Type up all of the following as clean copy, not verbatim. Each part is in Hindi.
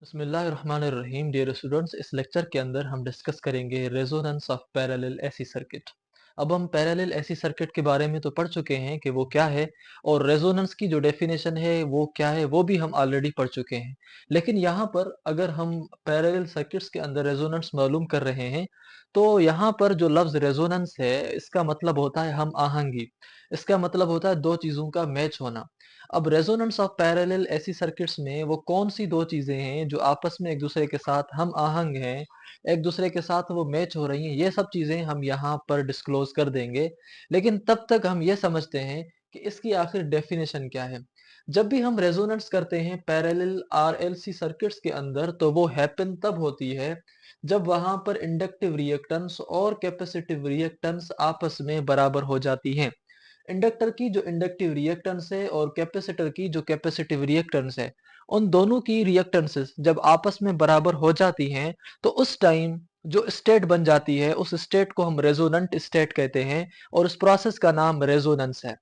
बिस्मिल्लाहिर्रहमानिर्रहीम। डियर स्टूडेंट्स, इस लेक्चर के अंदर हम डिस्कस करेंगे resonance of parallel AC circuit. अब हम पैरेलल एसी सर्किट के बारे में तो पढ़ चुके हैं कि वो क्या है, और रेजोनेंस की जो डेफिनेशन है वो क्या है वो भी हम ऑलरेडी पढ़ चुके हैं। लेकिन यहाँ पर अगर हम पैरेलल सर्किट्स के अंदर रेजोनेंस मालूम कर रहे हैं, तो यहाँ पर जो लफ्ज रेजोनेंस है इसका मतलब होता है हम आहंगी। इसका मतलब होता है दो चीजों का मैच होना। अब रेजोनेंस ऑफ पैरेलल ऐसी सर्किट्स में वो कौन सी दो चीजें हैं जो आपस में एक दूसरे के साथ हम आहंग हैं, एक दूसरे के साथ वो मैच हो रही हैं, ये सब चीजें हम यहाँ पर डिस्क्लोज कर देंगे। लेकिन तब तक हम ये समझते हैं कि इसकी आखिर डेफिनेशन क्या है। जब भी हम रेजोनेंस करते हैं पैरेलल आरएलसी सर्किट्स के अंदर, तो वो हैपन तब होती है जब वहां पर इंडक्टिव रिएक्टेंस और कैपेसिटिव रिएक्टेंस आपस में बराबर हो जाती हैं। इंडक्टर की जो इंडक्टिव रिएक्टेंस है और कैपेसिटर की जो कैपेसिटिव रिएक्टेंस है, उन दोनों की रिएक्टेंसेस जब आपस में बराबर हो जाती हैं, तो उस टाइम जो स्टेट बन जाती है उस स्टेट को हम रेजोनेंट स्टेट कहते हैं, और उस प्रोसेस का नाम रेजोनेंस है।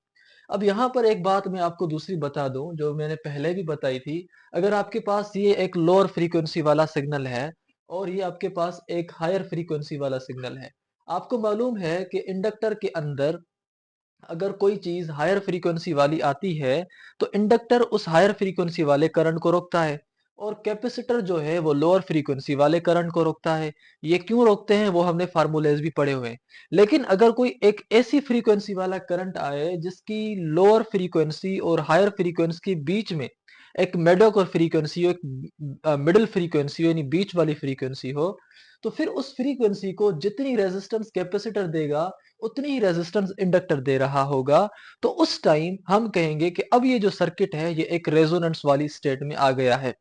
अब यहाँ पर एक बात मैं आपको दूसरी बता दूं जो मैंने पहले भी बताई थी। अगर आपके पास ये एक लोअर फ्रीक्वेंसी वाला सिग्नल है और ये आपके पास एक हायर फ्रीक्वेंसी वाला सिग्नल है, आपको मालूम है कि इंडक्टर के अंदर अगर कोई चीज हायर फ्रीक्वेंसी वाली आती है, तो इंडक्टर उस हायर फ्रीक्वेंसी वाले करंट को रोकता है, और कैपेसिटर जो है वो लोअर फ्रीक्वेंसी वाले करंट को रोकता है। ये क्यों रोकते हैं वो हमने फार्मूलेज भी पढ़े हुए हैं। लेकिन अगर कोई एक ऐसी फ्रीक्वेंसी वाला करंट आए जिसकी लोअर फ्रीक्वेंसी और हायर फ्रीक्वेंसी के बीच में एक मेडोकर फ्रीक्वेंसी हो, एक मिडिल फ्रीक्वेंसी हो, यानी बीच वाली फ्रीक्वेंसी हो, तो फिर उस फ्रीक्वेंसी को जितनी रेजिस्टेंस कैपेसिटर देगा उतनी ही रेजिस्टेंस इंडक्टर दे रहा होगा। तो उस टाइम हम कहेंगे कि अब ये जो सर्किट है ये एक रेजोनेंस वाली स्टेट में आ गया है।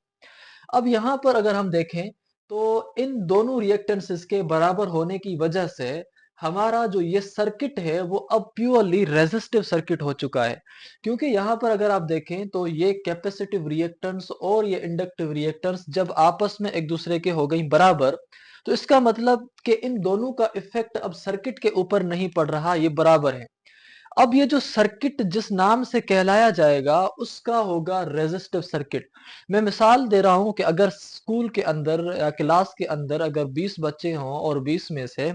अब यहाँ पर अगर हम देखें, तो इन दोनों रिएक्टेंसेस के बराबर होने की वजह से हमारा जो ये सर्किट है वो अब प्योरली रेजिस्टिव सर्किट हो चुका है। क्योंकि यहाँ पर अगर आप देखें तो ये कैपेसिटिव रिएक्टेंस और ये इंडक्टिव रिएक्टेंस जब आपस में एक दूसरे के हो गई बराबर, तो इसका मतलब कि इन दोनों का इफेक्ट अब सर्किट के ऊपर नहीं पड़ रहा, ये बराबर है। अब ये जो सर्किट जिस नाम से कहलाया जाएगा उसका होगा रेजिस्टिव सर्किट। मैं मिसाल दे रहा हूं कि अगर स्कूल के अंदर या क्लास के अंदर अगर 20 बच्चे हों और 20 में से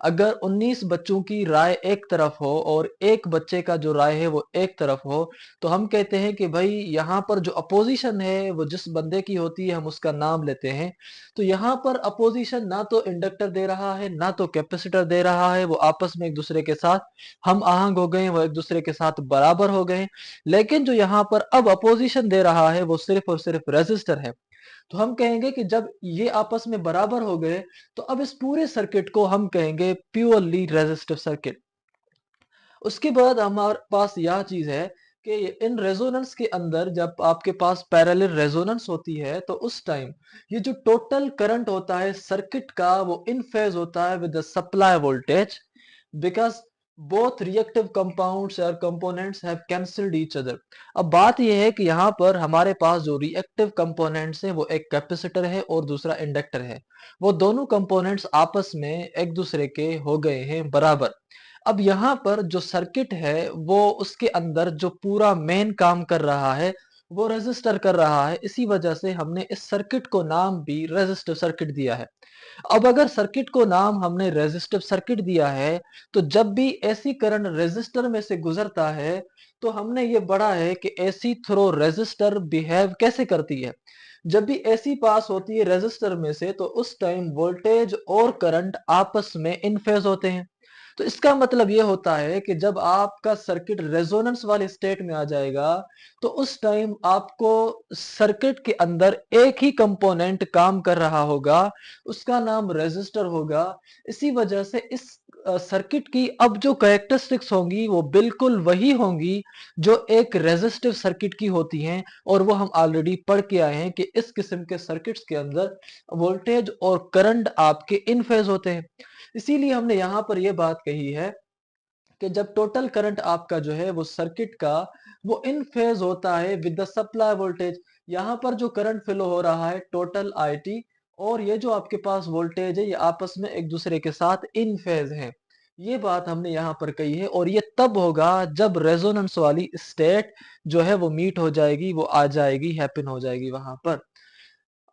अगर 19 बच्चों की राय एक तरफ हो और एक बच्चे का जो राय है वो एक तरफ हो, तो हम कहते हैं कि भाई यहाँ पर जो अपोजिशन है वो जिस बंदे की होती है हम उसका नाम लेते हैं। तो यहाँ पर अपोजिशन ना तो इंडक्टर दे रहा है ना तो कैपेसिटर दे रहा है, वो आपस में एक दूसरे के साथ हम आहंग हो गए, वो एक दूसरे के साथ बराबर हो गए। लेकिन जो यहाँ पर अब अपोजिशन दे रहा है वो सिर्फ और सिर्फ रेजिस्टर है। तो हम कहेंगे कि जब ये आपस में बराबर हो गए, तो अब इस पूरे सर्किट को हम कहेंगे प्योरली रेजिस्टिव सर्किट। उसके बाद हमारे पास यह चीज है कि इन रेजोनेंस के अंदर जब आपके पास पैरेलल रेजोनेंस होती है, तो उस टाइम ये जो टोटल करंट होता है सर्किट का वो इन फेज होता है with the supply voltage, because both reactive compounds और components have cancelled each other. अब बात यह है कि यहाँ पर हमारे पास जो रिएक्टिव कंपोनेंट्स हैं वो एक कैपेसिटर है और दूसरा इंडक्टर है। वो दोनों कंपोनेंट्स आपस में एक दूसरे के हो गए हैं बराबर। अब यहाँ पर जो सर्किट है वो उसके अंदर जो पूरा मेन काम कर रहा है वो रेजिस्टर कर रहा है, इसी वजह से हमने इस सर्किट को नाम भी रेजिस्टिव सर्किट दिया है। अब अगर सर्किट को नाम हमने रेजिस्टिव सर्किट दिया है, तो जब भी एसी करंट रेजिस्टर में से गुजरता है, तो हमने ये पढ़ा है कि एसी थ्रो रेजिस्टर बिहेव कैसे करती है। जब भी एसी पास होती है रेजिस्टर में से, तो उस टाइम वोल्टेज और करंट आपस में इन फेज होते हैं। तो इसका मतलब ये होता है कि जब आपका सर्किट रेजोनेंस वाले स्टेट में आ जाएगा, तो उस टाइम आपको सर्किट के अंदर एक ही कंपोनेंट काम कर रहा होगा, उसका नाम रेजिस्टर होगा। इसी वजह से इस सर्किट की अब जो कैरेक्टरिस्टिक्स होंगी वो बिल्कुल वही होंगी जो एक रेजिस्टिव सर्किट की होती हैं, और वो हम ऑलरेडी पढ़ के आए हैं कि इस किस्म के सर्किट्स के अंदर वोल्टेज और करंट आपके इन फेज होते हैं। इसीलिए हमने यहाँ पर यह बात कही है कि जब टोटल करंट आपका जो है वो सर्किट का वो इन फेज होता है विद द सप्लाई वोल्टेज। यहाँ पर जो करंट फ्लो हो रहा है टोटल आईटी, और ये जो आपके पास वोल्टेज है ये आपस में एक दूसरे के साथ इन फेज है। ये बात हमने यहाँ पर कही है, और ये तब होगा जब रेजोनेंस वाली स्टेट जो है वो मीट हो जाएगी, वो आ जाएगी, हैपन हो जाएगी वहां पर।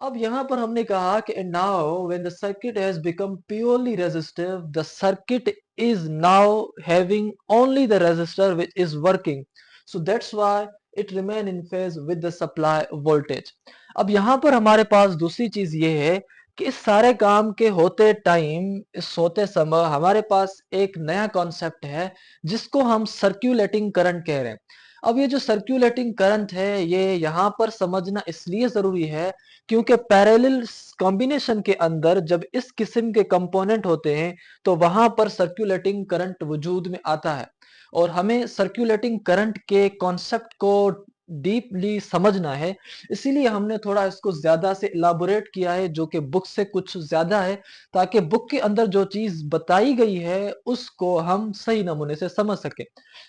अब यहाँ पर हमने कहा कि now when the circuit has become purely resistive, the circuit is now having only the resistor which is working, so that's why it remain in phase with the supply voltage. अब यहाँ पर हमारे पास दूसरी चीज ये है कि इस सारे काम के होते टाइम, इस होते समय हमारे पास एक नया कॉन्सेप्ट है जिसको हम सर्क्यूलेटिंग करंट कह रहे हैं। अब ये जो सर्क्यूलेटिंग करंट है ये यहाँ पर समझना इसलिए जरूरी है क्योंकि पैरेलल कॉम्बिनेशन के अंदर जब इस किस्म के कंपोनेंट होते हैं तो वहां पर सर्कुलेटिंग करंट वजूद में आता है, और हमें सर्कुलेटिंग करंट के कॉन्सेप्ट को डीपली समझना है। इसीलिए हमने थोड़ा इसको ज्यादा से इलाबोरेट किया है जो कि बुक से कुछ ज्यादा है, ताकि बुक के अंदर जो चीज बताई गई है उसको हम सही नमूने से समझ सके।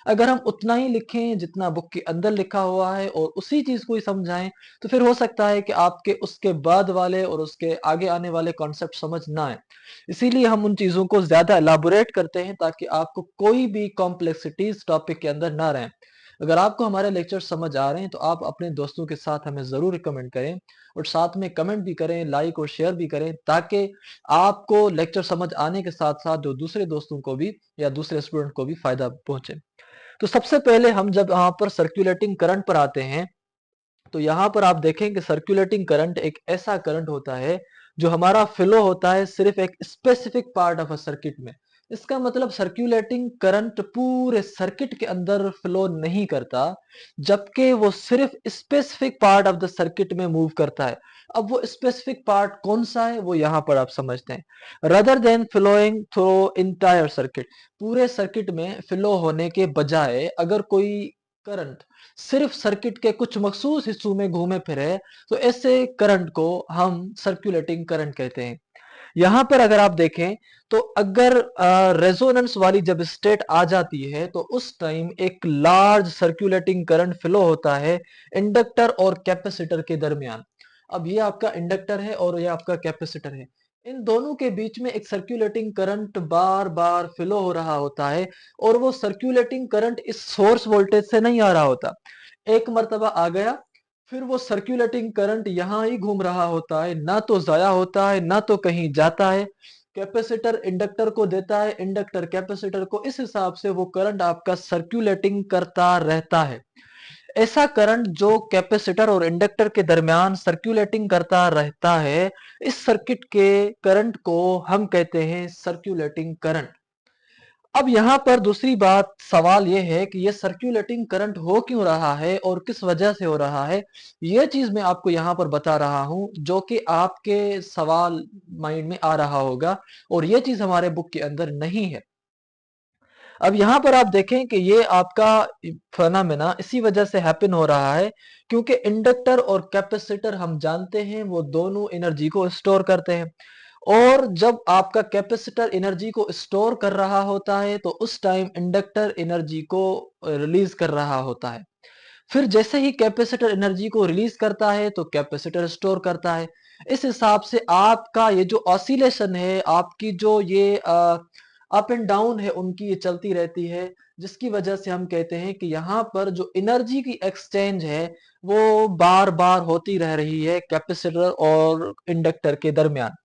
अगर हम उतना ही लिखें जितना बुक के अंदर लिखा हुआ है और उसी चीज को ही समझाएं तो फिर हो सकता है कि आपके उसके बाद वाले और उसके आगे आने वाले कॉन्सेप्ट समझ ना आए। इसीलिए हम उन चीजों को ज्यादा एलाबोरेट करते हैं ताकि आपको कोई भी कॉम्प्लेक्सिटीज टॉपिक के अंदर ना रहे। अगर आपको हमारे लेक्चर समझ आ रहे हैं तो आप अपने दोस्तों के साथ हमें जरूर रिकमेंड करें, और साथ में कमेंट भी करें, लाइक और शेयर भी करें, ताकि आपको लेक्चर समझ आने के साथ साथ जो दूसरे दोस्तों को भी या दूसरे स्टूडेंट को भी फायदा पहुंचे। तो सबसे पहले हम जब यहाँ पर सर्कुलेटिंग करंट पर आते हैं तो यहाँ पर आप देखें कि सर्कुलेटिंग करंट एक ऐसा करंट होता है जो हमारा फ्लो होता है सिर्फ एक specific part of a circuit में। इसका मतलब सर्कुलेटिंग करंट पूरे सर्किट के अंदर फ्लो नहीं करता, जबकि वो सिर्फ specific part of the circuit में मूव करता है। अब वो स्पेसिफिक पार्ट कौन सा है वो यहाँ पर आप समझते हैं। Rather than flowing through entire circuit, पूरे सर्किट में फ्लो होने के बजाय अगर कोई करंट सिर्फ सर्किट के कुछ मखसूस हिस्सों में घूमे फिरे तो ऐसे करंट को हम सर्कुलेटिंग करंट कहते हैं। यहां पर अगर आप देखें तो अगर रेजोनेंस वाली जब स्टेट आ जाती है तो उस टाइम एक लार्ज सर्कुलेटिंग करंट फ्लो होता है इंडक्टर और कैपेसिटर के दरमियान। अब ये आपका इंडक्टर है और ये आपका कैपेसिटर है, इन दोनों के बीच में एक सर्कुलेटिंग करंट बार बार फ्लो हो रहा होता है, और वो सर्कुलेटिंग करंट इस सोर्स वोल्टेज से नहीं आ रहा होता। एक मर्तबा आ गया फिर वो सर्कुलेटिंग करंट यहां ही घूम रहा होता है, ना तो जाया होता है ना तो कहीं जाता है। कैपेसिटर इंडक्टर को देता है, इंडक्टर कैपेसिटर को, इस हिसाब से वो करंट आपका सर्कुलेटिंग करता रहता है। ऐसा करंट जो कैपेसिटर और इंडक्टर के दरमियान सर्कुलेटिंग करता रहता है, इस सर्किट के करंट को हम कहते हैं सर्कुलेटिंग करंट। अब यहाँ पर दूसरी बात सवाल ये है कि ये सर्कुलेटिंग करंट हो क्यों रहा है और किस वजह से हो रहा है। ये चीज मैं आपको यहाँ पर बता रहा हूं जो कि आपके सवाल माइंड में आ रहा होगा, और ये चीज हमारे बुक के अंदर नहीं है। अब यहाँ पर आप देखें कि ये आपका फेनोमेना इसी वजह से हैपन हो रहा है क्योंकि इंडक्टर और कैपेसिटर हम जानते हैं वो दोनों एनर्जी को स्टोर करते हैं, और जब आपका कैपेसिटर एनर्जी को स्टोर कर रहा होता है तो उस टाइम इंडक्टर एनर्जी को रिलीज कर रहा होता है। फिर जैसे ही कैपेसिटर एनर्जी को रिलीज करता है तो कैपेसिटर स्टोर करता है। इस हिसाब से आपका ये जो ऑसिलेशन है, आपकी जो ये अप एंड डाउन है, उनकी ये चलती रहती है, जिसकी वजह से हम कहते हैं कि यहाँ पर जो एनर्जी की एक्सचेंज है वो बार बार होती रह रही है कैपेसिटर और इंडक्टर के दरमियान।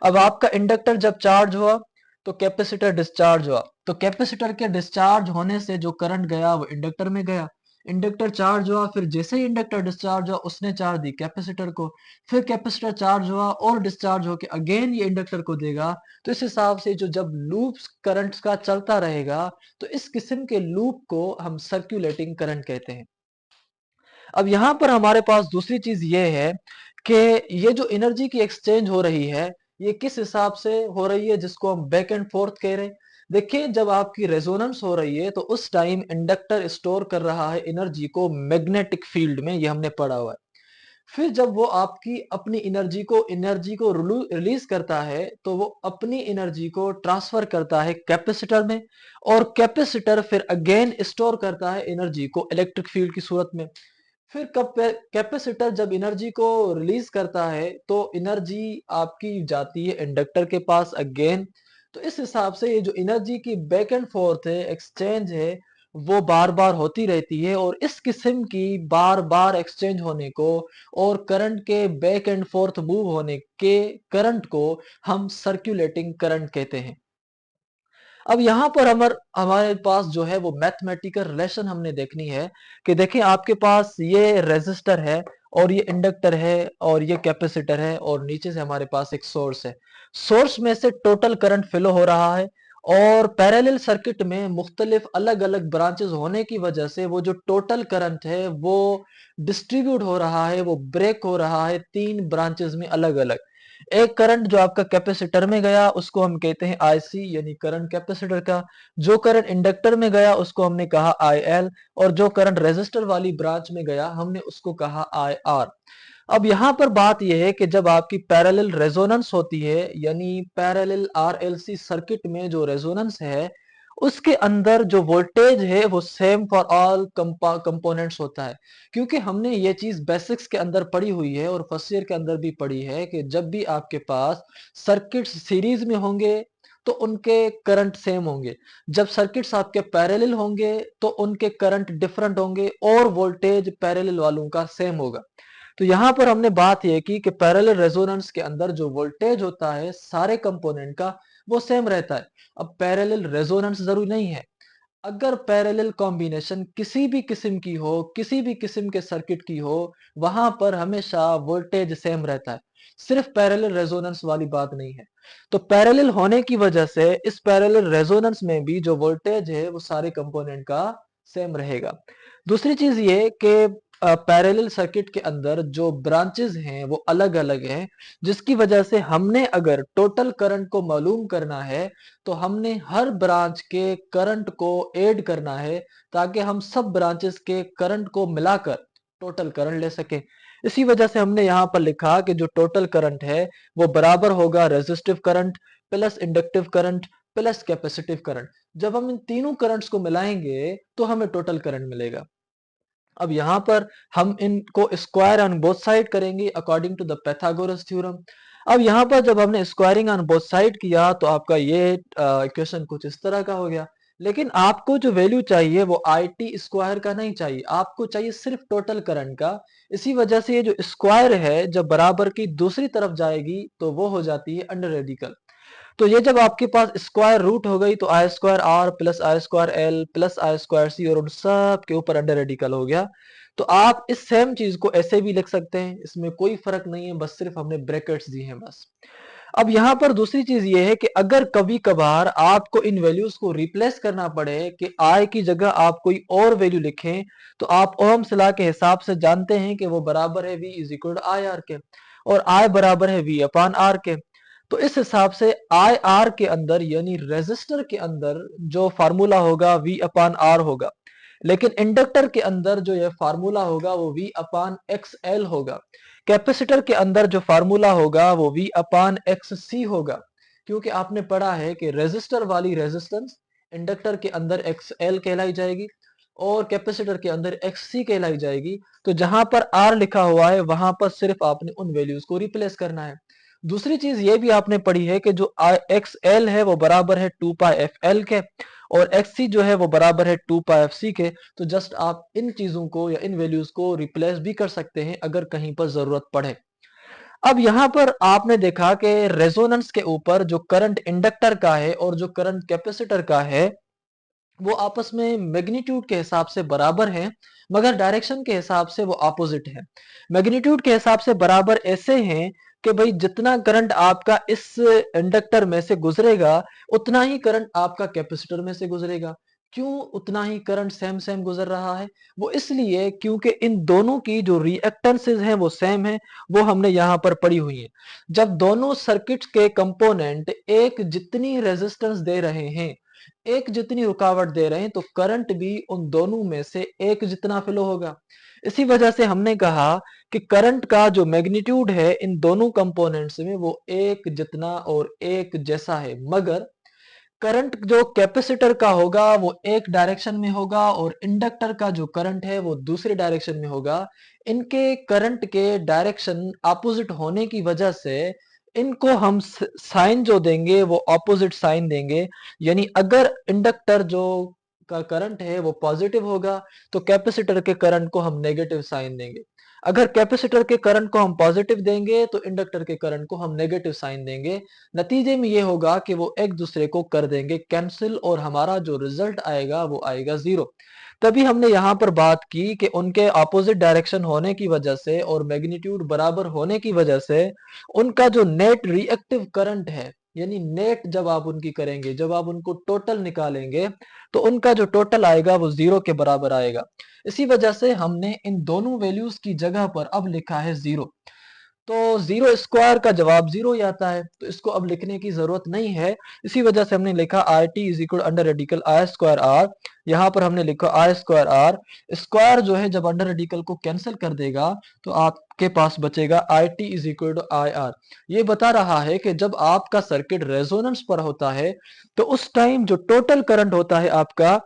अब आपका इंडक्टर जब चार्ज हुआ तो कैपेसिटर डिस्चार्ज हुआ, तो कैपेसिटर के डिस्चार्ज होने से जो करंट गया वो इंडक्टर में गया। इंडक्टर चार्ज हुआ, फिर जैसे ही इंडक्टर डिस्चार्ज हुआ उसने चार्ज दी कैपेसिटर को, फिर कैपेसिटर चार्ज हुआ और डिस्चार्ज होकर अगेन ये इंडक्टर को देगा। तो इस हिसाब से जो जब लूप करंट्स का चलता रहेगा तो इस किस्म के लूप को हम सर्कुलेटिंग करंट कहते हैं। अब यहाँ पर हमारे पास दूसरी चीज ये है कि ये जो एनर्जी की एक्सचेंज हो रही है ये किस हिसाब से हो रही है, जिसको हम बैक एंड फोर्थ कह रहे हैं। देखिए जब आपकी रेजोनेंस हो रही है तो उस टाइम इंडक्टर स्टोर कर रहा है एनर्जी को मैग्नेटिक फील्ड में, ये हमने पढ़ा हुआ है। फिर जब वो आपकी अपनी एनर्जी को रिलीज करता है तो वो अपनी एनर्जी को ट्रांसफर करता है कैपेसिटर में, और कैपेसिटर फिर अगेन स्टोर करता है एनर्जी को इलेक्ट्रिक फील्ड की सूरत में। फिर कैपेसिटर जब एनर्जी को रिलीज करता है तो एनर्जी आपकी जाती है इंडक्टर के पास अगेन। तो इस हिसाब से ये जो एनर्जी की बैक एंड फोर्थ है, एक्सचेंज है, वो बार बार होती रहती है, और इस किस्म की बार बार एक्सचेंज होने को और करंट के बैक एंड फोर्थ मूव होने के करंट को हम सर्कुलेटिंग करंट कहते हैं। अब यहाँ पर हमारे पास जो है वो मैथमेटिकल रिलेशन हमने देखनी है कि देखिए आपके पास ये रेजिस्टर है और ये इंडक्टर है और ये कैपेसिटर है और नीचे से हमारे पास एक सोर्स है। सोर्स में से टोटल करंट फ्लो हो रहा है, और पैरेलल सर्किट में मुख्तलिफ अलग अलग ब्रांचेस होने की वजह से वो जो टोटल करंट है वो डिस्ट्रीब्यूट हो रहा है, वो ब्रेक हो रहा है तीन ब्रांचेस में अलग अलग। एक करंट जो आपका कैपेसिटर में गया उसको हम कहते हैं आईसी, यानी करंट कैपेसिटर का। जो करंट इंडक्टर में गया उसको हमने कहा आईएल, और जो करंट रेजिस्टर वाली ब्रांच में गया हमने उसको कहा आईआर। अब यहाँ पर बात यह है कि जब आपकी पैरेलल रेजोनेंस होती है, यानी पैरेलल आरएलसी सर्किट में जो रेजोनेंस है उसके अंदर जो वोल्टेज है वो सेम फॉर ऑल कंपोनेंट्स होता है। क्योंकि हमने ये चीज बेसिक्स के अंदर पढ़ी हुई है और फर्स्ट ईयर के अंदर भी पढ़ी है कि जब भी आपके पास सर्किट्स सीरीज में होंगे तो उनके करंट सेम होंगे, जब सर्किट्स आपके पैरेलल होंगे तो उनके करंट डिफरेंट होंगे और वोल्टेज पैरेलल वालों का सेम होगा। तो यहाँ पर हमने बात यह की कि पैरेलल रेजोनेंस के अंदर जो वोल्टेज होता है सारे कंपोनेंट का वो सेम रहता है। अब पैरेलल रेजोनेंस जरूरी नहीं है, अगर पैरेलल कॉम्बिनेशन किसी भी किस्म की हो, किसी भी किस्म के सर्किट की हो, वहां पर हमेशा वोल्टेज सेम रहता है। सिर्फ पैरेलल रेजोनेंस वाली बात नहीं है। तो पैरेलल होने की वजह से इस पैरेलल रेजोनेंस में भी जो वोल्टेज है वो सारे कंपोनेंट का सेम रहेगा। दूसरी चीज ये कि पैरेलल सर्किट के अंदर जो ब्रांचेस हैं वो अलग अलग हैं, जिसकी वजह से हमने अगर टोटल करंट को मालूम करना है तो हमने हर ब्रांच के करंट को ऐड करना है, ताकि हम सब ब्रांचेस के करंट को मिलाकर टोटल करंट ले सकें। इसी वजह से हमने यहाँ पर लिखा कि जो टोटल करंट है वो बराबर होगा resistive current plus inductive current plus capacitive current. जब हम इन तीनों करंट्स को मिलाएंगे तो हमें टोटल करंट मिलेगा। अब यहाँ पर हम इनको स्क्वायर ऑन बोथ साइड करेंगे according to the Pythagoras theorem. अब यहाँ पर जब हमने स्क्वायरिंग ऑन बोथ साइड किया तो आपका ये इक्वेशन कुछ इस तरह का हो गया। लेकिन आपको जो वैल्यू चाहिए वो आई टी स्क्वायर का नहीं चाहिए, आपको चाहिए सिर्फ टोटल करंट का। इसी वजह से ये जो स्क्वायर है जब बराबर की दूसरी तरफ जाएगी तो वो हो जाती है अंडर रेडिकल। तो ये जब आपके पास स्क्वायर रूट हो गई तो I square R plus I square L plus I square C, और उन सब के ऊपर अंडर रेडिकल हो गया। तो आप इस सेम चीज को ऐसे भी लिख सकते हैं, इसमें कोई फर्क नहीं है, बस सिर्फ हमने ब्रैकेट्स दिए हैं बस। अब यहाँ पर दूसरी चीज ये है कि अगर कभी कभार आपको इन वैल्यूज को रिप्लेस करना पड़े कि आई की जगह आप कोई और वैल्यू लिखें, तो आप ओहम्स लॉ के हिसाब से जानते हैं कि वो बराबर है V is equal to I R के, और I बराबर है V अपॉन आर के। तो इस हिसाब से आई आर के अंदर यानी रेजिस्टर के अंदर जो फार्मूला होगा V अपॉन आर होगा, लेकिन इंडक्टर के अंदर जो यह फार्मूला होगा वो V अपॉन एक्स एल होगा। कैपेसिटर के अंदर जो फार्मूला होगा वो V अपॉन एक्स सी होगा, क्योंकि आपने पढ़ा है कि रेजिस्टर वाली रेजिस्टेंस इंडक्टर के अंदर एक्स एल कहलाई जाएगी और कैपेसिटर के अंदर एक्स सी कहलाई जाएगी। तो जहां पर आर लिखा हुआ है वहां पर सिर्फ आपने उन वैल्यूज को रिप्लेस करना है। दूसरी चीज ये भी आपने पढ़ी है कि जो एक्स एल है वो बराबर है 2 पाई एफ एल के, और एक्स सी जो है वो बराबर है 2 पाई एफ सी के। तो जस्ट आप इन चीजों को या इन वैल्यूज को रिप्लेस भी कर सकते हैं अगर कहीं पर जरूरत पड़े। अब यहाँ पर आपने देखा कि रेजोनेंस के ऊपर जो करंट इंडक्टर का है और जो करंट कैपेसिटर का है वो आपस में मैग्नीट्यूड के हिसाब से बराबर हैं, मगर डायरेक्शन के हिसाब से वो ऑपोजिट है। मैग्नीट्यूड के हिसाब से बराबर ऐसे हैं कि भाई जितना करंट आपका इस इंडक्टर में से गुजरेगा उतना ही करंट आपका कैपेसिटर में से गुजरेगा। क्यों उतना ही करंट सेम सेम गुजर रहा है? वो इसलिए क्योंकि इन दोनों की जो रिएक्टेंसेस हैं वो सेम है, वो हमने यहाँ पर पढ़ी हुई है। जब दोनों सर्किट के कंपोनेंट एक जितनी रेजिस्टेंस दे रहे हैं, एक जितनी रुकावट दे रहे हैं, तो करंट भी उन दोनों में से एक जितना फ्लो होगा। इसी वजह से हमने कहा कि करंट का जो मैग्नीट्यूड है इन दोनों कंपोनेंट्स में वो एक जितना और एक जैसा है, मगर करंट जो कैपेसिटर का होगा वो एक डायरेक्शन में होगा और इंडक्टर का जो करंट है वो दूसरे डायरेक्शन में होगा। इनके करंट के डायरेक्शन अपोजिट होने की वजह से इनको हम साइन जो देंगे वो ऑपोजिट साइन देंगे। यानी अगर इंडक्टर जो का करंट है वो पॉजिटिव होगा, तो कैपेसिटर के करंट को हम नेगेटिव साइन देंगे। अगर कैपेसिटर के करंट को हम पॉजिटिव देंगे तो इंडक्टर के करंट को हम नेगेटिव साइन देंगे। नतीजे में ये होगा कि वो एक दूसरे को कर देंगे कैंसिल और हमारा जो रिजल्ट आएगा वो आएगा जीरो। तभी हमने यहाँ पर बात की कि उनके ऑपोजिट डायरेक्शन होने की वजह से और मैग्नीट्यूड बराबर होने की वजह से उनका जो नेट रिएक्टिव करंट है, यानी नेट जब आप उनकी करेंगे, जब आप उनको टोटल निकालेंगे तो उनका जो टोटल आएगा वो जीरो के बराबर आएगा। इसी वजह से हमने इन दोनों वैल्यूज की जगह पर अब लिखा है जीरो। तो जीरो स्क्वायर का जवाब जीरो ही आता है, तो इसको अब लिखने की जरूरत नहीं है। इसी वजह से हमने लिखा I T is equal under radical I square R. यहाँ पर हमने लिखा आई स्क्वायर आर। स्क्वायर जो है जब अंडर रेडिकल को कैंसिल कर देगा तो आपके पास बचेगा I T is equal to I R. ये बता रहा है कि जब आपका सर्किट रेजोनेंस पर होता है तो उस टाइम जो टोटल करंट होता है आपका,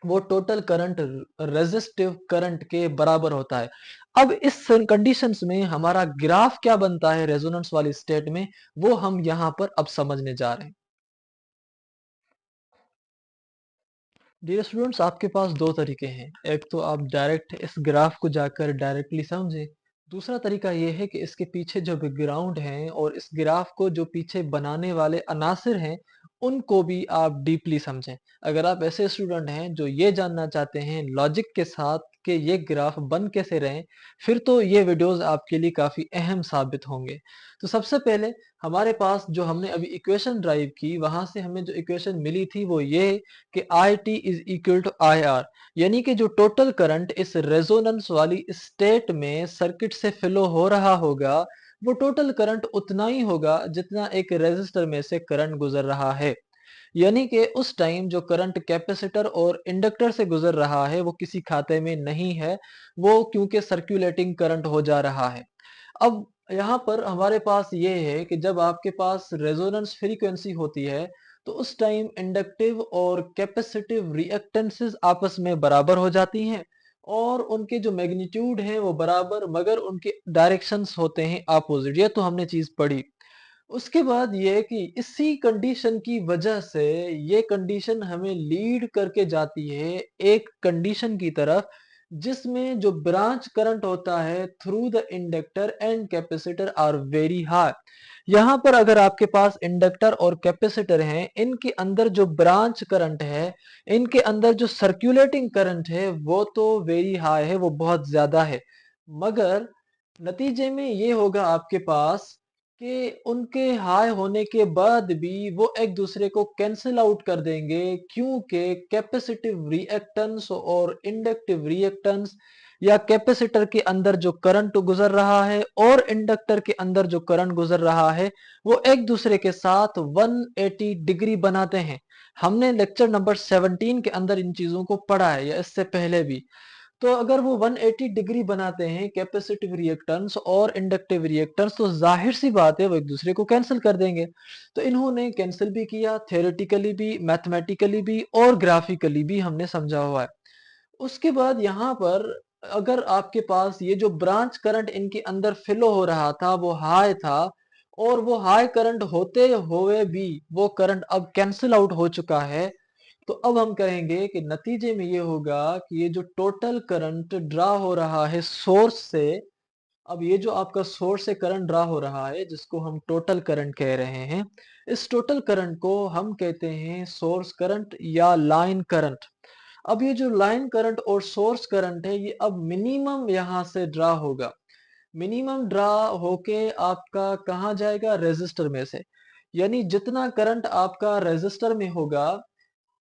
वो टोटल करंट रेजिस्टिव करंट के बराबर होता है। अब इस कंडीशंस में हमारा ग्राफ क्या बनता है रेजोनेंस वाली स्टेट में, वो हम यहां पर अब समझने जा रहे हैं। डियर स्टूडेंट्स, आपके पास दो तरीके हैं। एक तो आप डायरेक्ट इस ग्राफ को जाकर डायरेक्टली समझें। दूसरा तरीका यह है कि इसके पीछे जो बैकग्राउंड है और इस ग्राफ को जो पीछे बनाने वाले अनासिर हैं उनको भी आप डीपली समझें। अगर आप ऐसे स्टूडेंट हैं जो ये जानना चाहते हैं लॉजिक के साथ कि ये ग्राफ बन कैसे रहे, फिर तो ये वीडियोस आपके लिए काफी अहम साबित होंगे। तो सबसे पहले हमारे पास जो हमने अभी इक्वेशन ड्राइव की, वहां से हमें जो इक्वेशन मिली थी वो ये कि I T is equal to I R, यानी कि जो टोटल करंट इस रेजोनेंस वाली स्टेट में सर्किट से फ्लो हो रहा होगा वो टोटल करंट उतना ही होगा जितना एक रेजिस्टर में से करंट गुजर रहा है। यानी कि उस टाइम जो करंट कैपेसिटर और इंडक्टर से गुजर रहा है वो किसी खाते में नहीं है, वो क्योंकि सर्कुलेटिंग करंट हो जा रहा है। अब यहाँ पर हमारे पास ये है कि जब आपके पास रेजोनेंस फ्रीक्वेंसी होती है तो उस टाइम इंडक्टिव और कैपेसिटिव रिएक्टेंसेस आपस में बराबर हो जाती हैं और उनके जो मैग्नीट्यूड है वो बराबर, मगर उनके डायरेक्शंस होते हैं अपोजिट। ये तो हमने चीज पढ़ी। उसके बाद ये है कि इसी कंडीशन की वजह से ये कंडीशन हमें लीड करके जाती है एक कंडीशन की तरफ जिसमें जो ब्रांच करंट होता है through the inductor and capacitor are very high. यहाँ पर अगर आपके पास इंडक्टर और कैपेसिटर हैं, इनके अंदर जो ब्रांच करंट है, इनके अंदर जो सर्कुलेटिंग करंट है वो तो वेरी हाई है, वो बहुत ज्यादा है। मगर नतीजे में ये होगा आपके पास कि उनके हाई होने के बाद भी वो एक दूसरे को कैंसिल आउट कर देंगे, क्योंकि कैपेसिटिव रिएक्टेंस और इंडक्टिव रिएक्टेंस या कैपेसिटर के अंदर जो करंट गुजर रहा है और इंडक्टर के अंदर जो करंट गुजर रहा है वो एक दूसरे के साथ 180 डिग्री बनाते हैं। हमने लेक्चर नंबर 17 के अंदर इन चीजों को पढ़ा है या इससे पहले भी। तो अगर वो 180 डिग्री बनाते हैं कैपेसिटिव रिएक्टेंस और इंडक्टिव रिएक्टेंस, तो जाहिर सी बात है वो एक दूसरे को कैंसिल कर देंगे। तो इन्होंने कैंसिल भी किया, थ्योरेटिकली भी, मैथमेटिकली भी और ग्राफिकली भी हमने समझा हुआ है। उसके बाद यहाँ पर अगर आपके पास ये जो ब्रांच करंट इनके अंदर फ्लो हो रहा था वो हाई था और वो हाई करंट होते हुए भी वो करंट अब कैंसिल आउट हो चुका है, तो अब हम कहेंगे कि नतीजे में ये होगा कि ये जो टोटल करंट ड्रा हो रहा है सोर्स से, अब ये जो आपका सोर्स से करंट ड्रा हो रहा है जिसको हम टोटल करंट कह रहे हैं, इस टोटल करंट को हम कहते हैं सोर्स करंट या लाइन करंट। अब ये जो लाइन करंट और सोर्स करंट है ये अब मिनिमम यहां से ड्रा होगा। मिनिमम ड्रा होके आपका कहाँ जाएगा, रेजिस्टर में से। यानी जितना करंट आपका रेजिस्टर में होगा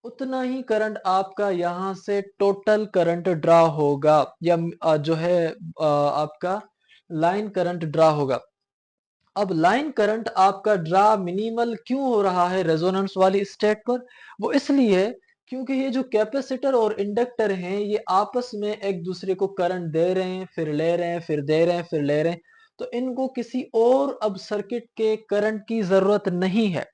उतना ही करंट आपका यहाँ से टोटल करंट ड्रा होगा, या जो है आपका लाइन करंट ड्रा होगा। अब लाइन करंट आपका ड्रा मिनिमल क्यों हो रहा है रेजोनेंस वाली स्टेट पर, वो इसलिए क्योंकि ये जो कैपेसिटर और इंडक्टर हैं ये आपस में एक दूसरे को करंट दे रहे हैं, फिर ले रहे हैं, फिर दे रहे हैं, फिर ले रहे हैं। तो इनको किसी और अब सर्किट के करंट की जरूरत नहीं है,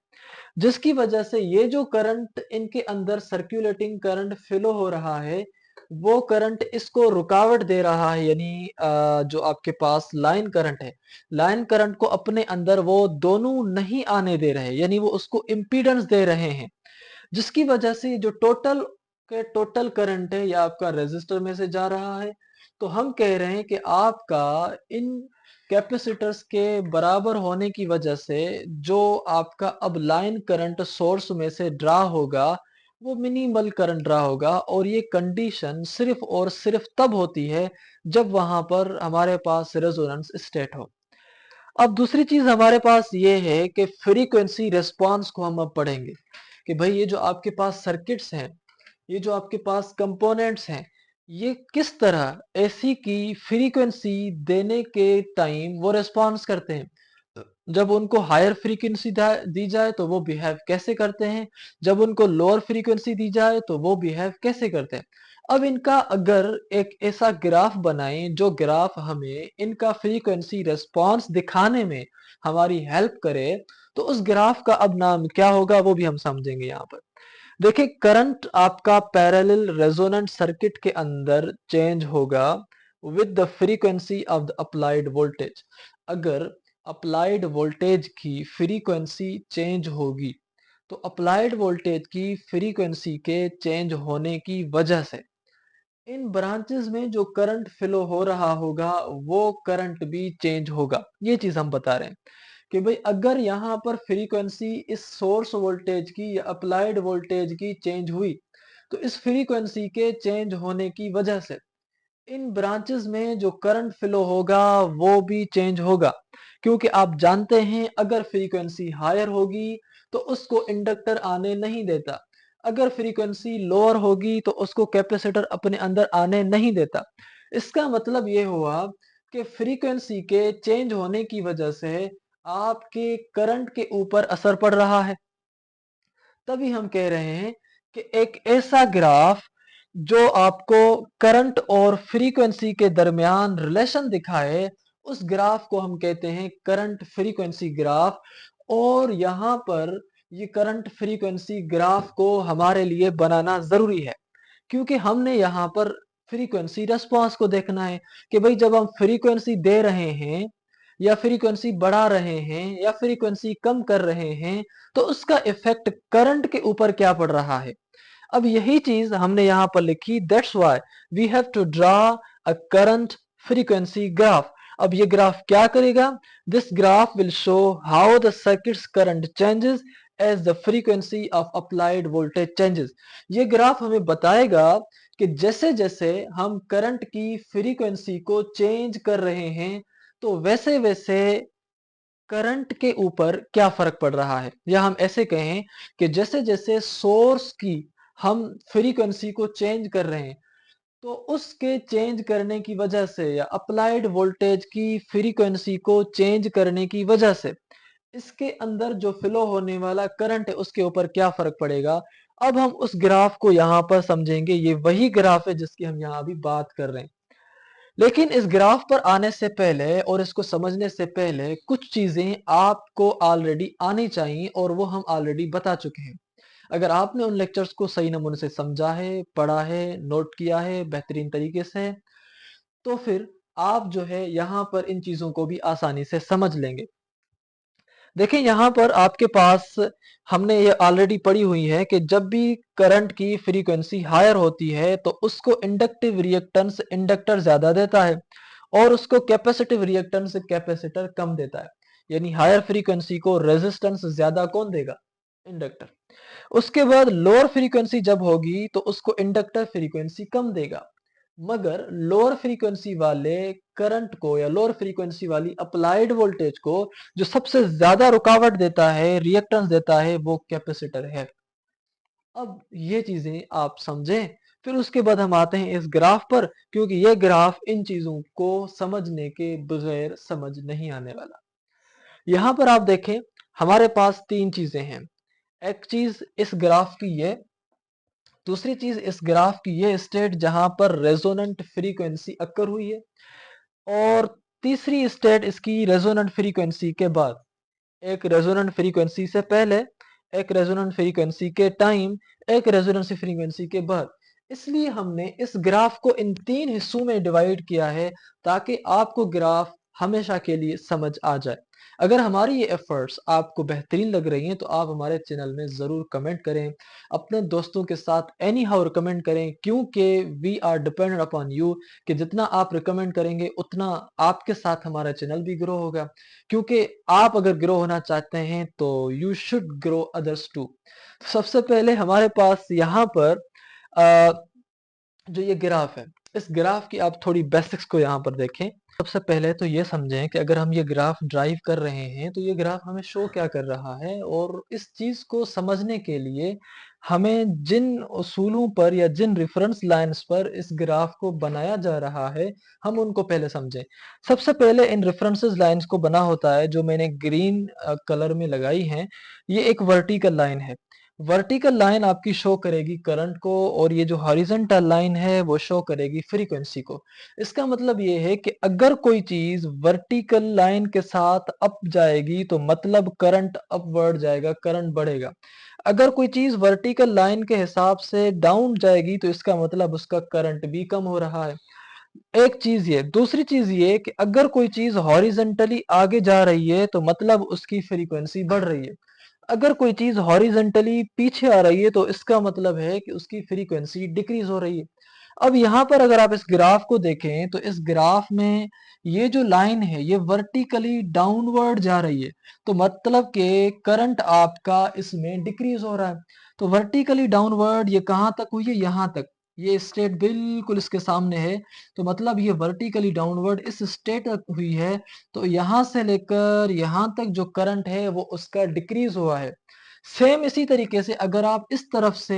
जिसकी वजह से ये जो करंट इनके अंदर सर्कुलेटिंग करंट फ्लो हो रहा है वो करंट इसको रुकावट दे रहा है। यानी जो आपके पास लाइन करंट है, लाइन करंट को अपने अंदर वो दोनों नहीं आने दे रहे, यानी वो उसको इम्पीडेंस दे रहे हैं, जिसकी वजह से जो टोटल के टोटल करंट है या आपका रेजिस्टर में से जा रहा है, तो हम कह रहे हैं कि आपका इन कैपेसिटर्स के बराबर होने की वजह से जो आपका अब लाइन करंट सोर्स में से ड्रा होगा वो मिनिमल करंट ड्रा होगा, और ये कंडीशन सिर्फ और सिर्फ तब होती है जब वहां पर हमारे पास रेजोनेंस स्टेट हो। अब दूसरी चीज हमारे पास ये है कि फ्रीक्वेंसी रिस्पांस को हम अब पढ़ेंगे कि भाई ये जो आपके पास सर्किट्स हैं, ये जो आपके पास कंपोनेंट्स हैं, ये किस तरह एसी की फ्रीक्वेंसी देने के टाइम वो रिस्पॉन्स करते हैं। जब उनको हायर फ्रीक्वेंसी दी जाए तो वो बिहेव कैसे करते हैं, जब उनको लोअर फ्रीक्वेंसी दी जाए तो वो बिहेव कैसे करते हैं। अब इनका अगर एक ऐसा ग्राफ बनाएं जो ग्राफ हमें इनका फ्रीक्वेंसी रिस्पॉन्स दिखाने में हमारी हेल्प करे, तो उस ग्राफ का अब नाम क्या होगा वो भी हम समझेंगे यहाँ पर। देखिए, करंट आपका पैरेलल रेजोनेंट सर्किट के अंदर चेंज होगा with the frequency of the applied voltage. अगर अप्लाइड वोल्टेज की फ्रीक्वेंसी चेंज होगी तो अप्लाइड वोल्टेज की फ्रीक्वेंसी के चेंज होने की वजह से इन ब्रांचेस में जो करंट फ्लो हो रहा होगा वो करंट भी चेंज होगा। ये चीज हम बता रहे हैं कि भाई अगर यहाँ पर फ्रीक्वेंसी इस सोर्स वोल्टेज की या अप्लाइड वोल्टेज की चेंज हुई, तो इस फ्रीक्वेंसी के चेंज होने की वजह से इन ब्रांचेस में जो करंट फ्लो होगा वो भी चेंज होगा। क्योंकि आप जानते हैं अगर फ्रीक्वेंसी हायर होगी तो उसको इंडक्टर आने नहीं देता, अगर फ्रीक्वेंसी लोअर होगी तो उसको कैपेसिटर अपने अंदर आने नहीं देता। इसका मतलब ये हुआ कि फ्रीक्वेंसी के चेंज होने की वजह से आपके करंट के ऊपर असर पड़ रहा है। तभी हम कह रहे हैं कि एक ऐसा ग्राफ जो आपको करंट और फ्रीक्वेंसी के दरमियान रिलेशन दिखाए, उस ग्राफ को हम कहते हैं करंट फ्रीक्वेंसी ग्राफ। और यहाँ पर ये करंट फ्रीक्वेंसी ग्राफ को हमारे लिए बनाना जरूरी है, क्योंकि हमने यहाँ पर फ्रीक्वेंसी रेस्पॉन्स को देखना है कि भाई जब हम फ्रीक्वेंसी दे रहे हैं या फ्रीक्वेंसी बढ़ा रहे हैं या फ्रीक्वेंसी कम कर रहे हैं तो उसका इफेक्ट करंट के ऊपर क्या पड़ रहा है। अब यही चीज हमने यहां पर लिखी, that's why we have to draw a current frequency graph. अब ये ग्राफ क्या करेगा, this graph will show how the circuit's current changes as the frequency of applied voltage changes. ये ग्राफ हमें बताएगा कि जैसे जैसे हम करंट की फ्रीक्वेंसी को चेंज कर रहे हैं तो वैसे वैसे करंट के ऊपर क्या फर्क पड़ रहा है। या हम ऐसे कहें कि जैसे जैसे सोर्स की हम फ्रीक्वेंसी को चेंज कर रहे हैं तो उसके चेंज करने की वजह से या अप्लाइड वोल्टेज की फ्रीक्वेंसी को चेंज करने की वजह से इसके अंदर जो फ्लो होने वाला करंट है उसके ऊपर क्या फर्क पड़ेगा। अब हम उस ग्राफ को यहाँ पर समझेंगे, ये वही ग्राफ है जिसकी हम यहाँ अभी बात कर रहे हैं। लेकिन इस ग्राफ पर आने से पहले और इसको समझने से पहले कुछ चीजें आपको ऑलरेडी आनी चाहिए और वो हम ऑलरेडी बता चुके हैं। अगर आपने उन लेक्चर्स को सही नमूने से समझा है, पढ़ा है, नोट किया है बेहतरीन तरीके से, तो फिर आप जो है यहाँ पर इन चीजों को भी आसानी से समझ लेंगे। देखिए यहाँ पर आपके पास हमने ये ऑलरेडी पढ़ी हुई है कि जब भी करंट की फ्रीक्वेंसी हायर होती है तो उसको इंडक्टिव रिएक्टेंस इंडक्टर ज्यादा देता है और उसको कैपेसिटिव रिएक्टेंस कैपेसिटर कम देता है। यानी हायर फ्रीक्वेंसी को रेजिस्टेंस ज्यादा कौन देगा, इंडक्टर। उसके बाद लोअर फ्रीक्वेंसी जब होगी तो उसको इंडक्टर फ्रीक्वेंसी कम देगा। मगर लोअर फ्रीक्वेंसी वाले करंट को या लोअर फ्रीक्वेंसी वाली अप्लाइड वोल्टेज को जो सबसे ज्यादा रुकावट देता है, रिएक्टेंस देता है, वो कैपेसिटर है। अब ये चीजें आप समझें, फिर उसके बाद हम आते हैं इस ग्राफ पर, क्योंकि ये ग्राफ इन चीजों को समझने के बगैर समझ नहीं आने वाला। यहां पर आप देखें हमारे पास तीन चीजें हैं। एक चीज इस ग्राफ की ये, दूसरी चीज इस ग्राफ की ये स्टेट जहां पर रेजोनेंट फ्रीक्वेंसी अकर हुई है, और तीसरी स्टेट इसकी रेजोनेंट फ्रीक्वेंसी के बाद। एक रेजोनेंट फ्रीक्वेंसी से पहले, एक रेजोनेंट फ्रीक्वेंसी के टाइम, एक रेजोनेंस फ्रीक्वेंसी के बाद। इसलिए हमने इस ग्राफ को इन तीन हिस्सों में डिवाइड किया है ताकि आपको ग्राफ हमेशा के लिए समझ आ जाए। अगर हमारी ये एफर्ट्स आपको बेहतरीन लग रही हैं तो आप हमारे चैनल में ज़रूर कमेंट करें, अपने दोस्तों के साथ एनी हाउ रिकमेंड करें, क्योंकि we are dependent upon you कि जितना आप रिकमेंड करेंगे उतना आपके साथ हमारा चैनल भी ग्रो होगा। क्योंकि आप अगर ग्रो होना चाहते हैं तो you should grow others too. सबसे पहले हमारे पास यहाँ पर अ, जो ये ग्राफ है, इस ग्राफ की आप थोड़ी बेसिक्स को यहाँ पर देखें। सबसे पहले तो ये समझें कि अगर हम ये ग्राफ ड्राइव कर रहे हैं तो ये ग्राफ हमें शो क्या कर रहा है, और इस चीज को समझने के लिए हमें जिन उसूलों पर या जिन रेफरेंस लाइंस पर इस ग्राफ को बनाया जा रहा है, हम उनको पहले समझें। सबसे पहले इन रेफरेंसेस लाइंस को बना होता है, जो मैंने ग्रीन कलर में लगाई हैं, ये एक वर्टिकल लाइन है। वर्टिकल लाइन आपकी शो करेगी करंट को, और ये जो हॉरिजॉन्टल लाइन है वो शो करेगी फ्रीक्वेंसी को। इसका मतलब ये है कि अगर कोई चीज वर्टिकल लाइन के साथ अप जाएगी तो मतलब करंट अपवर्ड जाएगा, करंट बढ़ेगा। अगर कोई चीज वर्टिकल लाइन के हिसाब से डाउन जाएगी तो इसका मतलब उसका करंट भी कम हो रहा है। एक चीज ये, दूसरी चीज ये कि अगर कोई चीज हॉरिजेंटली आगे जा रही है तो मतलब उसकी फ्रीक्वेंसी बढ़ रही है। अगर कोई चीज हॉरिजेंटली पीछे आ रही है तो इसका मतलब है कि उसकी फ्रीक्वेंसी डिक्रीज हो रही है। अब यहाँ पर अगर आप इस ग्राफ को देखें तो इस ग्राफ में ये जो लाइन है ये वर्टिकली डाउनवर्ड जा रही है, तो मतलब कि करंट आपका इसमें डिक्रीज हो रहा है। तो वर्टिकली डाउनवर्ड ये कहाँ तक हुई है, यहाँ तक। ये स्टेट बिल्कुल इसके सामने है, तो मतलब ये वर्टिकली डाउनवर्ड इस स्टेट तक हुई है। तो यहां से लेकर यहां तक जो करंट है वो उसका डिक्रीज हुआ है। सेम इसी तरीके से अगर आप इस तरफ से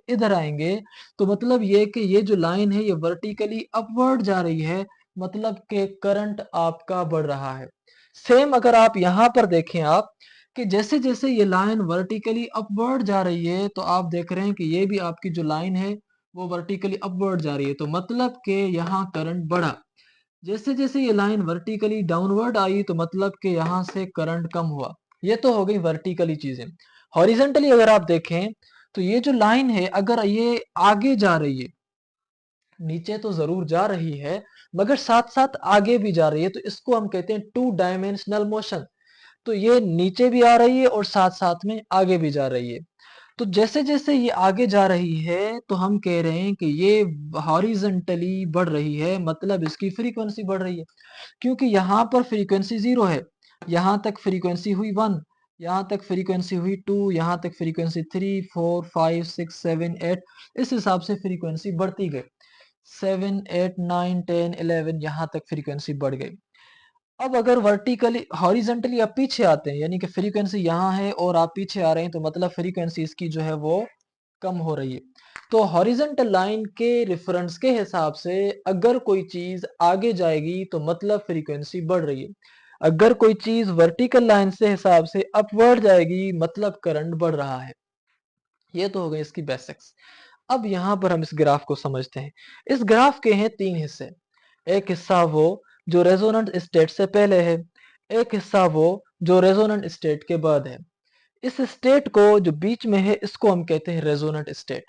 इधर आएंगे तो मतलब ये कि ये जो लाइन है ये वर्टिकली अपवर्ड जा रही है, मतलब कि करंट आपका बढ़ रहा है। सेम अगर आप यहां पर देखें आप कि जैसे जैसे ये लाइन वर्टिकली अपवर्ड जा रही है तो आप देख रहे हैं कि ये भी आपकी जो लाइन है वो वर्टिकली अपवर्ड जा रही है, तो मतलब कि यहाँ करंट बढ़ा। जैसे जैसे ये लाइन वर्टिकली डाउनवर्ड आई तो मतलब कि यहाँ से करंट कम हुआ। ये तो हो गई वर्टिकली चीजें। हॉरिजेंटली अगर आप देखें तो ये जो लाइन है अगर ये आगे जा रही है, नीचे तो जरूर जा रही है मगर साथ साथ आगे भी जा रही है, तो इसको हम कहते हैं टू डायमेंशनल मोशन। तो ये नीचे भी आ रही है और साथ साथ में आगे भी जा रही है। तो जैसे जैसे ये आगे जा रही है तो हम कह रहे हैं कि ये हॉरिजेंटली बढ़ रही है, मतलब इसकी फ्रीक्वेंसी बढ़ रही है। क्योंकि यहाँ पर फ्रीक्वेंसी 0 है, यहाँ तक फ्रीक्वेंसी हुई 1, यहाँ तक फ्रीक्वेंसी हुई 2, यहाँ तक फ्रीक्वेंसी 3, 4, 5, 6, 7, 8, इस हिसाब से फ्रीक्वेंसी बढ़ती गई। 7, 8, 9, 10, 11, यहाँ तक फ्रीक्वेंसी बढ़ गई। अब अगर वर्टिकली हॉरिजेंटली आप पीछे आते हैं, यानी कि फ्रीक्वेंसी यहाँ है और आप पीछे आ रहे हैं, तो मतलब फ्रीक्वेंसी इसकी जो है वो कम हो रही है। तो हॉरिजेंटल लाइन के रेफरेंस के हिसाब से अगर कोई चीज आगे जाएगी तो मतलब फ्रीक्वेंसी बढ़ रही है। अगर कोई चीज वर्टिकल लाइन से हिसाब से अपवर्ड जाएगी मतलब करंट बढ़ रहा है। ये तो हो गई इसकी बेसिक्स। अब यहाँ पर हम इस ग्राफ को समझते हैं। इस ग्राफ के हैं तीन हिस्से। एक हिस्सा वो जो रेजोनेंट स्टेट से पहले है, एक हिस्सा वो जो रेजोनेंट स्टेट के बाद है। इस स्टेट को जो बीच में है इसको हम कहते हैं रेजोनेंट स्टेट।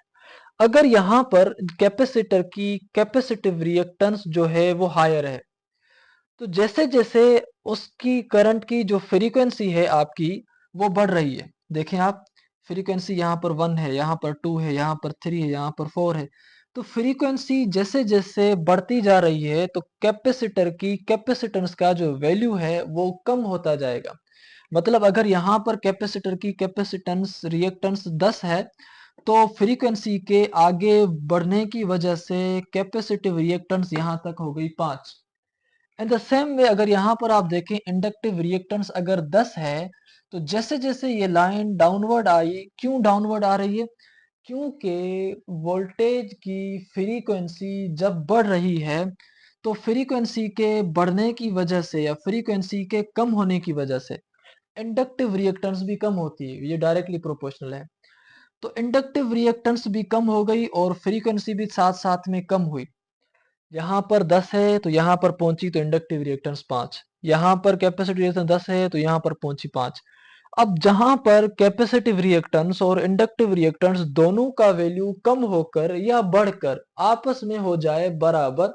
अगर यहाँ पर कैपेसिटर की कैपेसिटिव रिएक्टेंस जो है वो हायर है, तो जैसे जैसे उसकी करंट की जो फ्रीक्वेंसी है आपकी वो बढ़ रही है। देखें आप, फ्रीक्वेंसी यहाँ पर 1 है, यहाँ पर 2 है, यहाँ पर 3 है, यहाँ पर 4 है। तो फ्रीक्वेंसी जैसे जैसे बढ़ती जा रही है तो कैपेसिटर की कैपेसिटेंस का जो वैल्यू है वो कम होता जाएगा। मतलब अगर यहाँ पर कैपेसिटर की कैपेसिटेंस रिएक्टेंस 10 है तो फ्रीक्वेंसी के आगे बढ़ने की वजह से कैपेसिटिव रिएक्टेंस यहाँ तक हो गई 5। इन द सेम वे अगर यहाँ पर आप देखें इंडक्टिव रिएक्टेंस अगर 10 है तो जैसे जैसे ये लाइन डाउनवर्ड आई, क्यों डाउनवर्ड आ रही है, क्योंकि वोल्टेज की फ्रीक्वेंसी जब बढ़ रही है तो फ्रीक्वेंसी के बढ़ने की वजह से या फ्रीक्वेंसी के कम होने की वजह से इंडक्टिव रिएक्टेंस भी कम होती है। ये डायरेक्टली प्रोपोर्शनल है। तो इंडक्टिव रिएक्टेंस भी कम हो गई और फ्रीक्वेंसी भी साथ साथ में कम हुई। यहाँ पर 10 है तो यहाँ पर पहुंची तो इंडक्टिव रिएक्टेंस 5, यहाँ पर कैपेसिटिव रिएक्टेंस 10 है तो यहाँ पर पहुंची 5। अब जहां पर कैपेसिटिव रिएक्टेंस और इंडक्टिव रिएक्टेंस दोनों का वैल्यू कम होकर या बढ़कर आपस में हो जाए बराबर,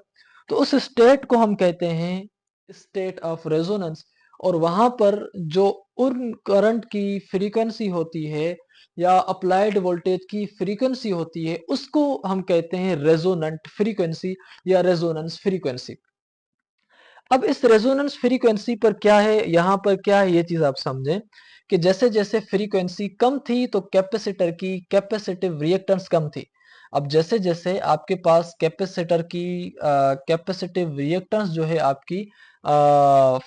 तो उस स्टेट को हम कहते हैं स्टेट ऑफ रेजोनेंस, और वहां पर जो उन करंट की फ्रीक्वेंसी होती है या अप्लाइड वोल्टेज की फ्रीक्वेंसी होती है, उसको हम कहते हैं रेजोनेंट फ्रीक्वेंसी या रेजोनेंस फ्रीक्वेंसी। अब इस रेजोनेंस फ्रीक्वेंसी पर क्या है, यहाँ पर क्या है, ये चीज आप समझें कि जैसे जैसे फ्रीक्वेंसी कम थी तो कैपेसिटर की कैपेसिटिव रिएक्टेंस कम थी। अब जैसे जैसे आपके पास कैपेसिटर की कैपेसिटिव रिएक्टेंस जो है आपकी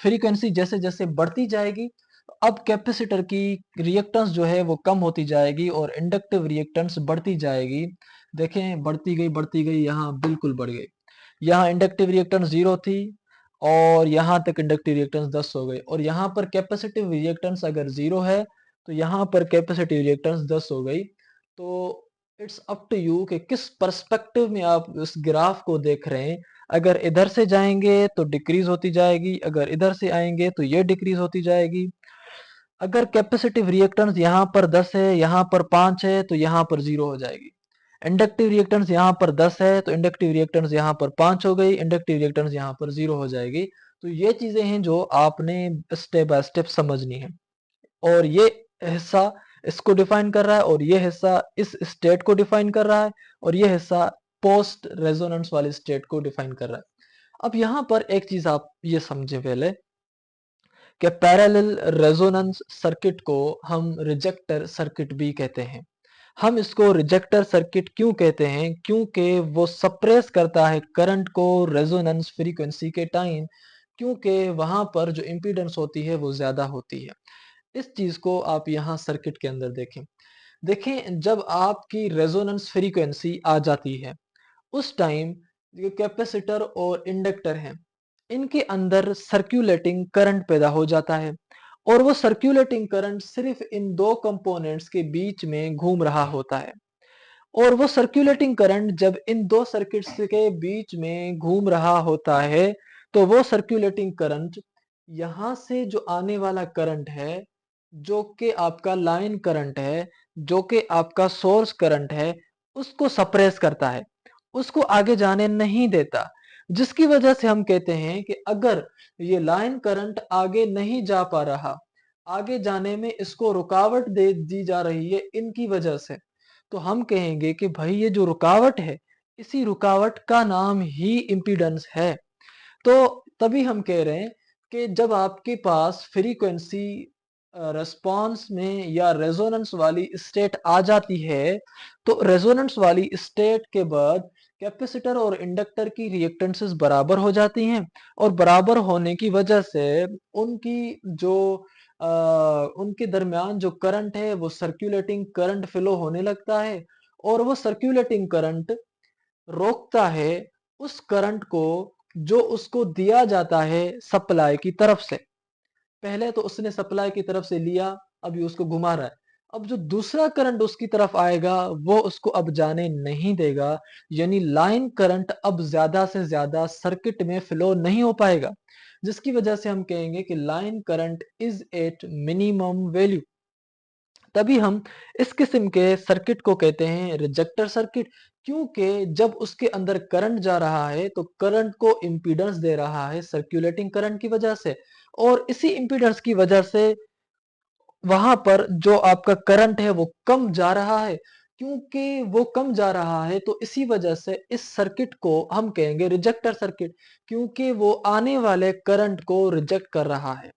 फ्रीक्वेंसी जैसे जैसे बढ़ती जाएगी, अब कैपेसिटर की रिएक्टेंस जो है वो कम होती जाएगी और इंडक्टिव रिएक्टेंस बढ़ती जाएगी। देखें, बढ़ती गई, यहाँ बिल्कुल बढ़ गई। यहाँ इंडक्टिव रिएक्टेंस 0 थी और यहाँ तक इंडक्टिव रिएक्टेंस 10 हो गई, और यहाँ पर कैपेसिटिव रिएक्टेंस अगर 0 है तो यहाँ पर कैपेसिटिव रिएक्टेंस 10 हो गई। तो इट्स अप टू यू कि किस पर्सपेक्टिव में आप इस ग्राफ को देख रहे हैं। अगर इधर से जाएंगे तो डिक्रीज होती जाएगी, अगर इधर से आएंगे तो ये डिक्रीज होती जाएगी। अगर कैपेसिटिव रिएक्टेंस यहाँ पर 10 है, यहाँ पर 5 है, तो यहाँ पर 0 हो जाएगी। इंडक्टिव रिएक्टेंस यहाँ पर 10 है तो इंडक्टिव रिएक्टेंस यहाँ पर 5 हो गई, इंडक्टिव रिएक्टेंस यहाँ पर 0 हो जाएगी। तो ये चीजें हैं जो आपने स्टेप बाय स्टेप समझनी है, और ये हिस्सा इसको डिफाइन कर रहा है और ये हिस्सा इस स्टेट को डिफाइन कर रहा है, और ये हिस्सा पोस्ट रेजोनेंस वाली स्टेट को डिफाइन कर रहा है। अब यहाँ पर एक चीज आप ये समझे पहले कि पैरेलल रेजोनेंस सर्किट को हम रिजेक्टर सर्किट भी कहते हैं। हम इसको रिजेक्टर सर्किट क्यों कहते हैं? क्योंकि वो सप्रेस करता है करंट को रेजोनेंस फ्रीक्वेंसी के टाइम, क्योंकि वहां पर जो इम्पीडेंस होती है वो ज्यादा होती है। इस चीज को आप यहाँ सर्किट के अंदर देखें। देखें, जब आपकी रेजोनेंस फ्रीक्वेंसी आ जाती है, उस टाइम जो कैपेसिटर और इंडक्टर हैं, इनके अंदर सर्कुलेटिंग करंट पैदा हो जाता है, और वो सर्कुलेटिंग करंट सिर्फ इन दो कंपोनेंट्स के बीच में घूम रहा होता है। और वो सर्कुलेटिंग करंट जब इन दो सर्किट्स के बीच में घूम रहा होता है, तो वो सर्कुलेटिंग करंट यहां से जो आने वाला करंट है, जो कि आपका लाइन करंट है, जो कि आपका सोर्स करंट है, उसको सप्रेस करता है, उसको आगे जाने नहीं देता। जिसकी वजह से हम कहते हैं कि अगर ये लाइन करंट आगे नहीं जा पा रहा, आगे जाने में इसको रुकावट दे दी जा रही है इनकी वजह से, तो हम कहेंगे कि भाई ये जो रुकावट है, इसी रुकावट का नाम ही इम्पीडेंस है। तो तभी हम कह रहे हैं कि जब आपके पास फ्रीक्वेंसी रिस्पॉन्स में या रेजोनेंस वाली स्टेट आ जाती है, तो रेजोनेंस वाली स्टेट के बाद कैपेसिटर और इंडक्टर की रिएक्टेंसेस बराबर हो जाती हैं, और बराबर होने की वजह से उनकी जो उनके दरमियान जो करंट है वो सर्कुलेटिंग करंट फ्लो होने लगता है, और वो सर्कुलेटिंग करंट रोकता है उस करंट को जो उसको दिया जाता है सप्लाई की तरफ से। पहले तो उसने सप्लाई की तरफ से लिया, अभी उसको घुमा रहा है। अब जो दूसरा करंट उसकी तरफ आएगा वो उसको अब जाने नहीं देगा, यानी लाइन करंट अब ज्यादा से ज्यादा सर्किट में फ्लो नहीं हो पाएगा, जिसकी वजह से हम कहेंगे कि line current is at minimum value. तभी हम इस किस्म के सर्किट को कहते हैं रिजेक्टर सर्किट, क्योंकि जब उसके अंदर करंट जा रहा है तो करंट को इम्पीडेंस दे रहा है सर्कुलेटिंग करंट की वजह से, और इसी इम्पीडेंस की वजह से वहां पर जो आपका करंट है वो कम जा रहा है। क्योंकि वो कम जा रहा है तो इसी वजह से इस सर्किट को हम कहेंगे रिजेक्टर सर्किट, क्योंकि वो आने वाले करंट को रिजेक्ट कर रहा है।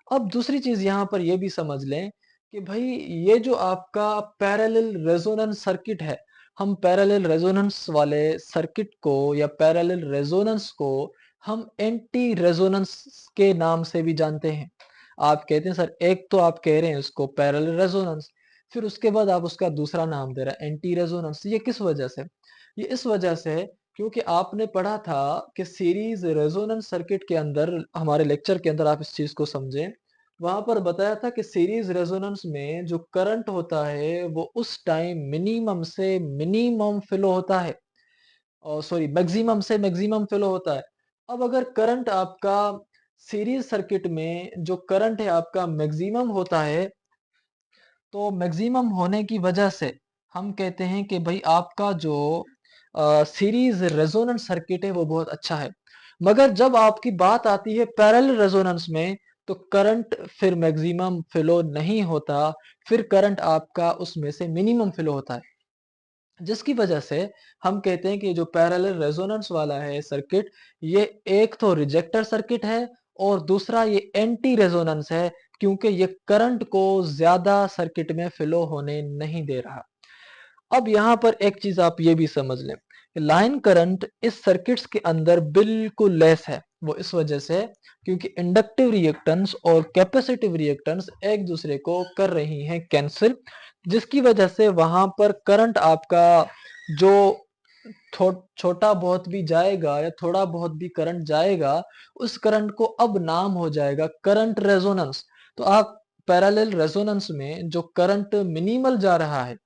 अब दूसरी चीज यहाँ पर यह भी समझ लें कि भाई ये जो आपका पैरेलल रेजोनेंस सर्किट है, हम पैरेलल रेजोनेंस वाले सर्किट को या पैरेलल रेजोनेंस को हम एंटी रेजोनेंस के नाम से भी जानते हैं। आप कहते हैं सर, एक तो आप कह रहे हैं उसको पैरेलल रेजोनेंस, फिर उसके बाद आप उसका दूसरा नाम दे रहे हैं एंटी रेजोनेंस। ये किस वजह से? ये इस वजह से है क्योंकि आपने पढ़ा था कि सीरीज रेजोनेंस सर्किट के अंदर, हमारे लेक्चर के अंदर आप इस चीज को समझें, वहां पर बताया था कि सीरीज रेजोनेंस में जो करंट होता है वो उस टाइम मिनिमम से मिनिमम फ्लो होता है, और सॉरी मैक्सिमम से मैक्सिमम फ्लो होता है। अब अगर करंट आपका सीरीज सर्किट में जो करंट है आपका मैक्सिमम होता है, तो मैक्सिमम होने की वजह से हम कहते हैं कि भाई आपका जो सीरीज रेजोनेंस सर्किट है वो बहुत अच्छा है। मगर जब आपकी बात आती है पैरेलल रेजोनेंस में, तो करंट फिर मैक्सिमम फ्लो नहीं होता, फिर करंट आपका उसमें से मिनिमम फ्लो होता है। जिसकी वजह से हम कहते हैं कि जो पैरेलल रेजोनेंस वाला है सर्किट, ये एक तो रिजेक्टर सर्किट है और दूसरा ये एंटी रेजोनेंस है, क्योंकि ये करंट को ज्यादा सर्किट में फ्लो होने नहीं दे रहा। अब यहाँ पर एक चीज आप ये भी समझ लें, लाइन करंट इस सर्किट्स के अंदर बिल्कुल लेस है। वो इस वजह से क्योंकि इंडक्टिव रिएक्टेंस और कैपेसिटिव रिएक्टेंस एक दूसरे को कर रही हैं कैंसिल, जिसकी वजह से वहां पर करंट आपका जो छोटा बहुत भी जाएगा या थोड़ा बहुत भी करंट जाएगा, उस करंट को अब नाम हो जाएगा करंट रेजोनेंस। तो आप पैरेलल रेजोनेंस में जो करंट मिनिमल जा रहा है,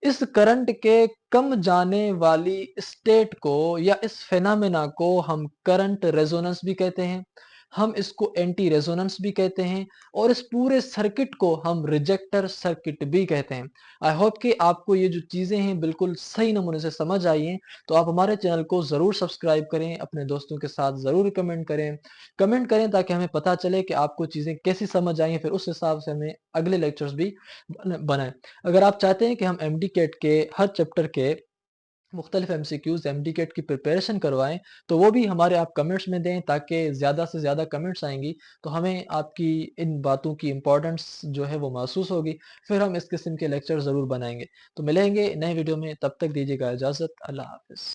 इस करंट के कम जाने वाली स्टेट को या इस फेनामेना को हम करंट रेजोनेंस भी कहते हैं, हम इसको एंटी रेजोनेंस भी कहते हैं, और इस पूरे सर्किट को हम रिजेक्टर सर्किट भी कहते हैं। आई होप कि आपको ये जो चीजें हैं बिल्कुल सही नमूने से समझ आई हैं। तो आप हमारे चैनल को जरूर सब्सक्राइब करें, अपने दोस्तों के साथ जरूर कमेंट करें ताकि हमें पता चले कि आपको चीजें कैसी समझ आई हैं, फिर उस हिसाब से हमें अगले लेक्चर्स भी बनाएं। अगर आप चाहते हैं कि हम एमडी कैट के हर चैप्टर के मुख्तलिफ एमसीक्यूज एमडी कैट की प्रिपरेशन करवाएं, तो वो भी हमारे आप कमेंट्स में दें, ताकि ज़्यादा से ज़्यादा कमेंट्स आएंगी तो हमें आपकी इन बातों की इंपॉर्टेंस जो है वो महसूस होगी, फिर हम इस किस्म के लेक्चर ज़रूर बनाएंगे। तो मिलेंगे नए वीडियो में, तब तक दीजिएगा इजाज़त। अल्लाह हाफिज़।